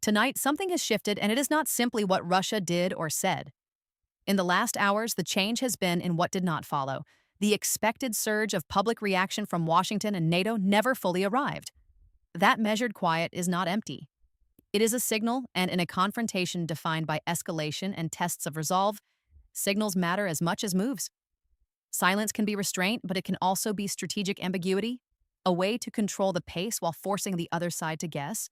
Tonight, something has shifted, and it is not simply what Russia did or said. In the last hours, the change has been in what did not follow. The expected surge of public reaction from Washington and NATO never fully arrived. That measured quiet is not empty. It is a signal, and in a confrontation defined by escalation and tests of resolve, signals matter as much as moves. Silence can be restraint, but it can also be strategic ambiguity, a way to control the pace while forcing the other side to guess.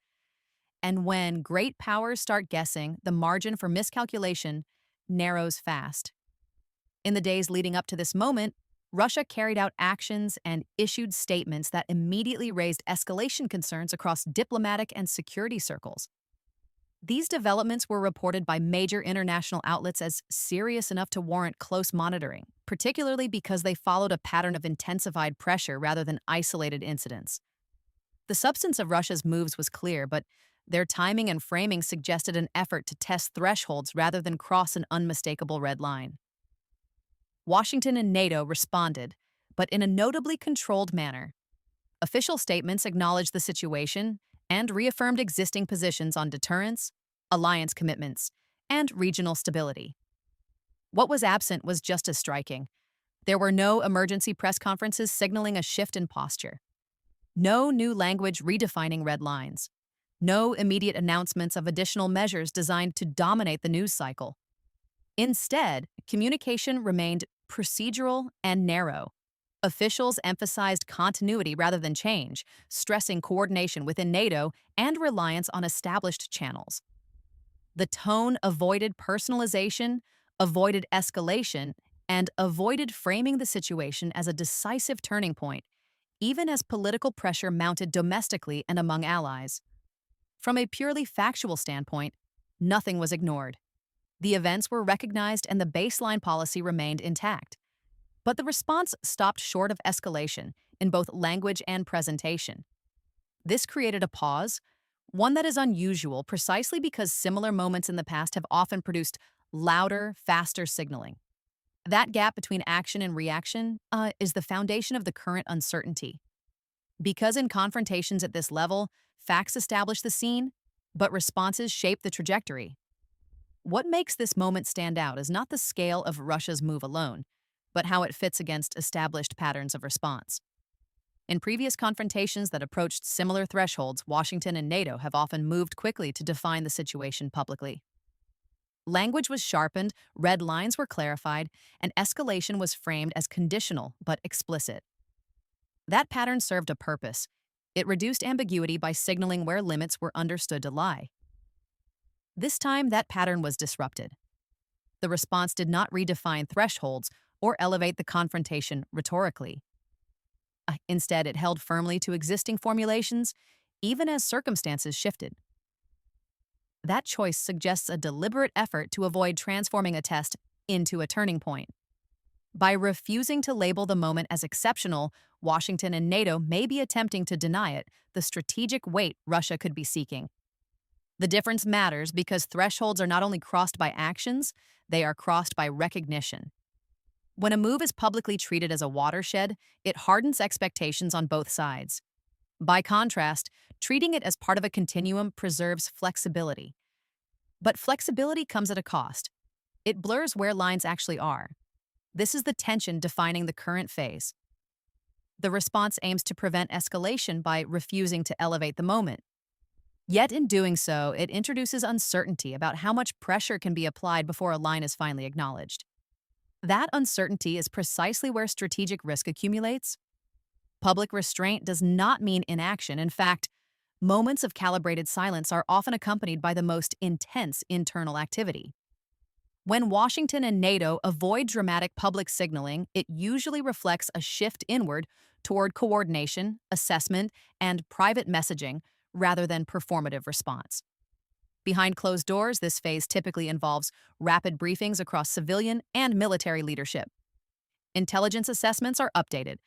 And when great powers start guessing, the margin for miscalculation narrows fast. In the days leading up to this moment, Russia carried out actions and issued statements that immediately raised escalation concerns across diplomatic and security circles. These developments were reported by major international outlets as serious enough to warrant close monitoring, particularly because they followed a pattern of intensified pressure rather than isolated incidents. The substance of Russia's moves was clear, but their timing and framing suggested an effort to test thresholds rather than cross an unmistakable red line. Washington and NATO responded, but in a notably controlled manner. Official statements acknowledged the situation and reaffirmed existing positions on deterrence, alliance commitments, and regional stability. What was absent was just as striking. There were no emergency press conferences signaling a shift in posture. No new language redefining red lines. No immediate announcements of additional measures designed to dominate the news cycle. Instead, communication remained procedural and narrow. Officials emphasized continuity rather than change, stressing coordination within NATO and reliance on established channels. The tone avoided personalization, avoided escalation, and avoided framing the situation as a decisive turning point, even as political pressure mounted domestically and among allies. From a purely factual standpoint, nothing was ignored. The events were recognized and the baseline policy remained intact. But the response stopped short of escalation in both language and presentation. This created a pause, one that is unusual precisely because similar moments in the past have often produced louder, faster signaling. That gap between action and reaction is the foundation of the current uncertainty. Because in confrontations at this level, facts establish the scene, but responses shape the trajectory. What makes this moment stand out is not the scale of Russia's move alone, but how it fits against established patterns of response. In previous confrontations that approached similar thresholds, Washington and NATO have often moved quickly to define the situation publicly. Language was sharpened, red lines were clarified, and escalation was framed as conditional but explicit. That pattern served a purpose. It reduced ambiguity by signaling where limits were understood to lie. This time, that pattern was disrupted. The response did not redefine thresholds or elevate the confrontation rhetorically. Instead, it held firmly to existing formulations, even as circumstances shifted. That choice suggests a deliberate effort to avoid transforming a test into a turning point. By refusing to label the moment as exceptional, Washington and NATO may be attempting to deny it the strategic weight Russia could be seeking. The difference matters because thresholds are not only crossed by actions, they are crossed by recognition. When a move is publicly treated as a watershed, it hardens expectations on both sides. By contrast, treating it as part of a continuum preserves flexibility. But flexibility comes at a cost. It blurs where lines actually are. This is the tension defining the current phase. The response aims to prevent escalation by refusing to elevate the moment. Yet in doing so, it introduces uncertainty about how much pressure can be applied before a line is finally acknowledged. That uncertainty is precisely where strategic risk accumulates. Public restraint does not mean inaction. In fact, moments of calibrated silence are often accompanied by the most intense internal activity. When Washington and NATO avoid dramatic public signaling, it usually reflects a shift inward toward coordination, assessment, and private messaging rather than performative response. Behind closed doors, this phase typically involves rapid briefings across civilian and military leadership. Intelligence assessments are updated,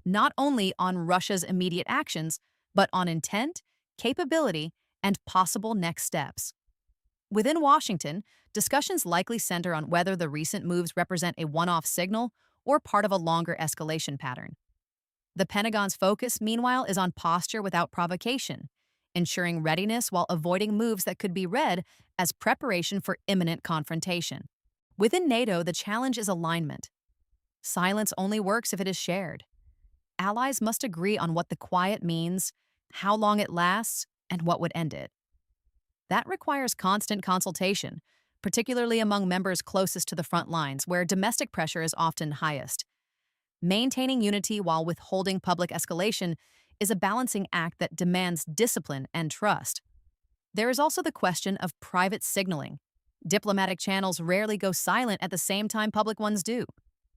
not only on Russia's immediate actions, but on intent, capability, and possible next steps. Within Washington, discussions likely center on whether the recent moves represent a one-off signal or part of a longer escalation pattern. The Pentagon's focus, meanwhile, is on posture without provocation. ensuring readiness while avoiding moves that could be read as preparation for imminent confrontation. Within NATO, the challenge is alignment. Silence only works if it is shared. Allies must agree on what the quiet means, how long it lasts, and what would end it. That requires constant consultation, particularly among members closest to the front lines, where domestic pressure is often highest. Maintaining unity while withholding public escalation is a balancing act that demands discipline and trust. There is also the question of private signaling. Diplomatic channels rarely go silent at the same time public ones do.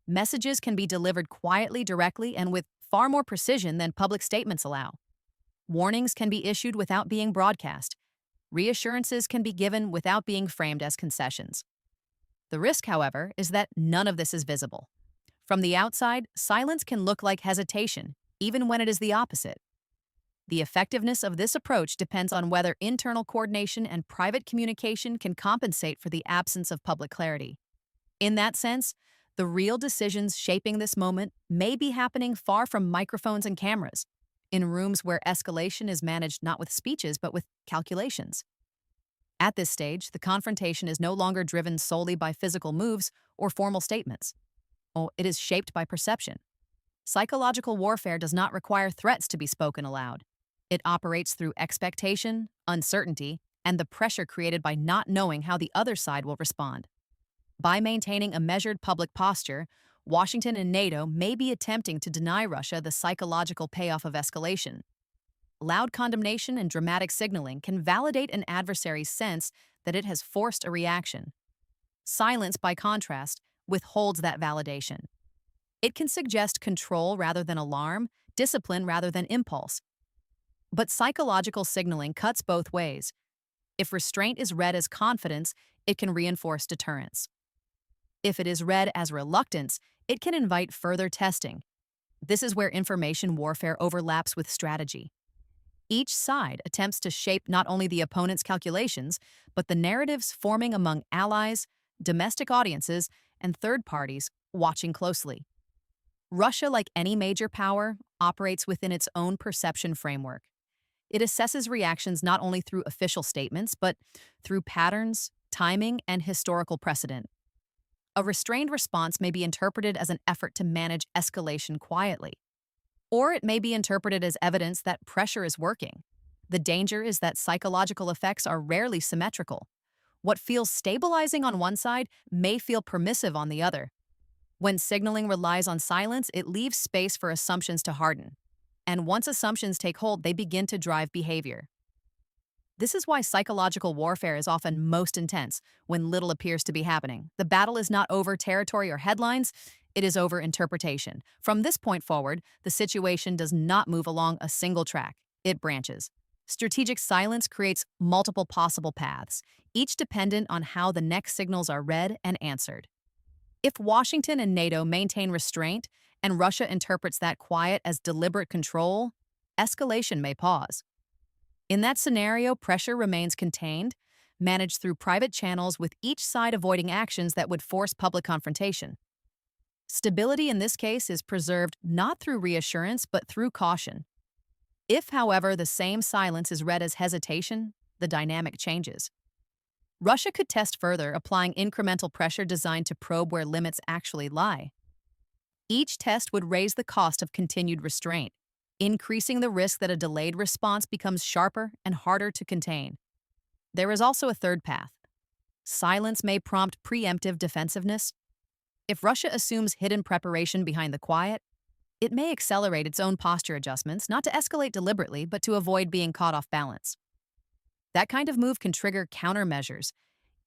Messages can be delivered quietly, directly, and with far more precision than public statements allow. Warnings can be issued without being broadcast. Reassurances can be given without being framed as concessions. The risk, however, is that none of this is visible. From the outside, silence can look like hesitation, even when it is the opposite. The effectiveness of this approach depends on whether internal coordination and private communication can compensate for the absence of public clarity. In that sense, the real decisions shaping this moment may be happening far from microphones and cameras, in rooms where escalation is managed not with speeches but with calculations. At this stage, the confrontation is no longer driven solely by physical moves or formal statements. It is shaped by perception. Psychological warfare does not require threats to be spoken aloud. It operates through expectation, uncertainty, and the pressure created by not knowing how the other side will respond. By maintaining a measured public posture, Washington and NATO may be attempting to deny Russia the psychological payoff of escalation. Loud condemnation and dramatic signaling can validate an adversary's sense that it has forced a reaction. Silence, by contrast, withholds that validation. It can suggest control rather than alarm, discipline rather than impulse. But psychological signaling cuts both ways. If restraint is read as confidence, it can reinforce deterrence. If it is read as reluctance, it can invite further testing. This is where information warfare overlaps with strategy. Each side attempts to shape not only the opponent's calculations, but the narratives forming among allies, domestic audiences, and third parties watching closely. Russia, like any major power, operates within its own perception framework. It assesses reactions not only through official statements, but through patterns, timing, and historical precedent. A restrained response may be interpreted as an effort to manage escalation quietly. Or it may be interpreted as evidence that pressure is working. The danger is that psychological effects are rarely symmetrical. What feels stabilizing on one side may feel permissive on the other. When signaling relies on silence, it leaves space for assumptions to harden. And once assumptions take hold, they begin to drive behavior. This is why psychological warfare is often most intense when little appears to be happening. The battle is not over territory or headlines, it is over interpretation. From this point forward, the situation does not move along a single track, it branches. Strategic silence creates multiple possible paths, each dependent on how the next signals are read and answered. If Washington and NATO maintain restraint, and Russia interprets that quiet as deliberate control, escalation may pause. In that scenario, pressure remains contained, managed through private channels with each side avoiding actions that would force public confrontation. Stability in this case is preserved not through reassurance but through caution. If, however, the same silence is read as hesitation, the dynamic changes. Russia could test further, applying incremental pressure designed to probe where limits actually lie. Each test would raise the cost of continued restraint, increasing the risk that a delayed response becomes sharper and harder to contain. There is also a third path. Silence may prompt preemptive defensiveness. If Russia assumes hidden preparation behind the quiet, it may accelerate its own posture adjustments, not to escalate deliberately, but to avoid being caught off balance. That kind of move can trigger countermeasures,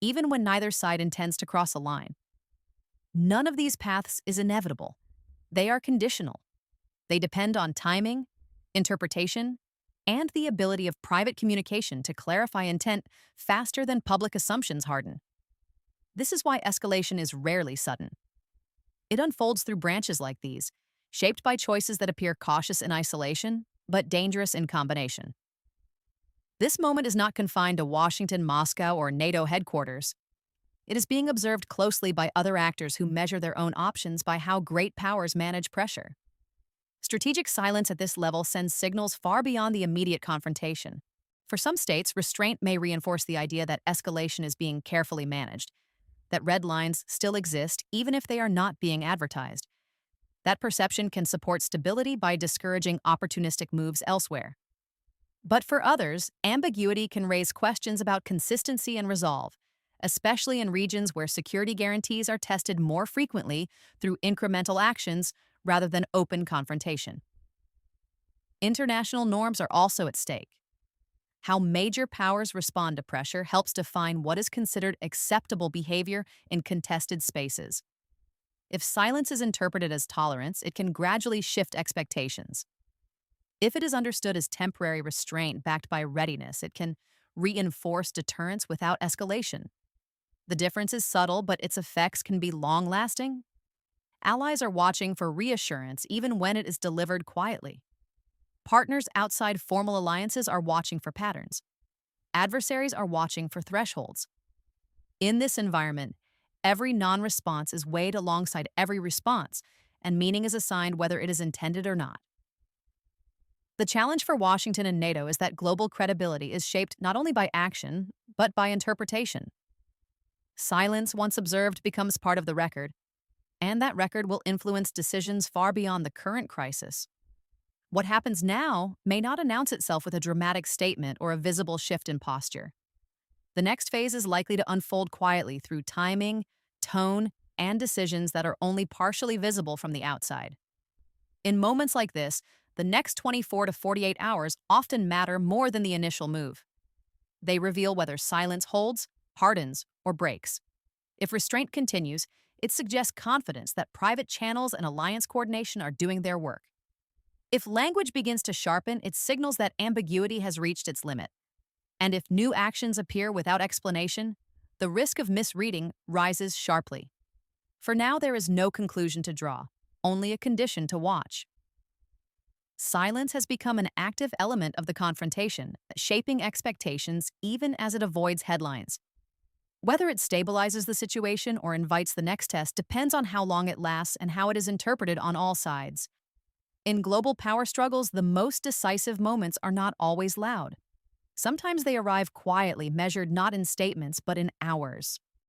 even when neither side intends to cross a line. None of these paths is inevitable. They are conditional. They depend on timing, interpretation, and the ability of private communication to clarify intent faster than public assumptions harden. This is why escalation is rarely sudden. It unfolds through branches like these, shaped by choices that appear cautious in isolation, but dangerous in combination. This moment is not confined to Washington, Moscow, or NATO headquarters. It is being observed closely by other actors who measure their own options by how great powers manage pressure. Strategic silence at this level sends signals far beyond the immediate confrontation. For some states, restraint may reinforce the idea that escalation is being carefully managed, that red lines still exist even if they are not being advertised. That perception can support stability by discouraging opportunistic moves elsewhere. But for others, ambiguity can raise questions about consistency and resolve, especially in regions where security guarantees are tested more frequently through incremental actions rather than open confrontation. International norms are also at stake. How major powers respond to pressure helps define what is considered acceptable behavior in contested spaces. If silence is interpreted as tolerance, it can gradually shift expectations. If it is understood as temporary restraint backed by readiness, it can reinforce deterrence without escalation. The difference is subtle, but its effects can be long lasting. Allies are watching for reassurance even when it is delivered quietly. Partners outside formal alliances are watching for patterns. Adversaries are watching for thresholds. In this environment, every non response is weighed alongside every response, and meaning is assigned whether it is intended or not. The challenge for Washington and NATO is that global credibility is shaped not only by action, but by interpretation. Silence, once observed, becomes part of the record, and that record will influence decisions far beyond the current crisis. What happens now may not announce itself with a dramatic statement or a visible shift in posture. The next phase is likely to unfold quietly through timing, tone, and decisions that are only partially visible from the outside. In moments like this, the next 24 to 48 hours often matter more than the initial move. They reveal whether silence holds, hardens, or breaks. If restraint continues, it suggests confidence that private channels and alliance coordination are doing their work. If language begins to sharpen, it signals that ambiguity has reached its limit. And if new actions appear without explanation, the risk of misreading rises sharply. For now, there is no conclusion to draw, only a condition to watch. Silence has become an active element of the confrontation, shaping expectations even as it avoids headlines. Whether it stabilizes the situation or invites the next test depends on how long it lasts and how it is interpreted on all sides. In global power struggles, the most decisive moments are not always loud. Sometimes they arrive quietly, measured not in statements but in hours.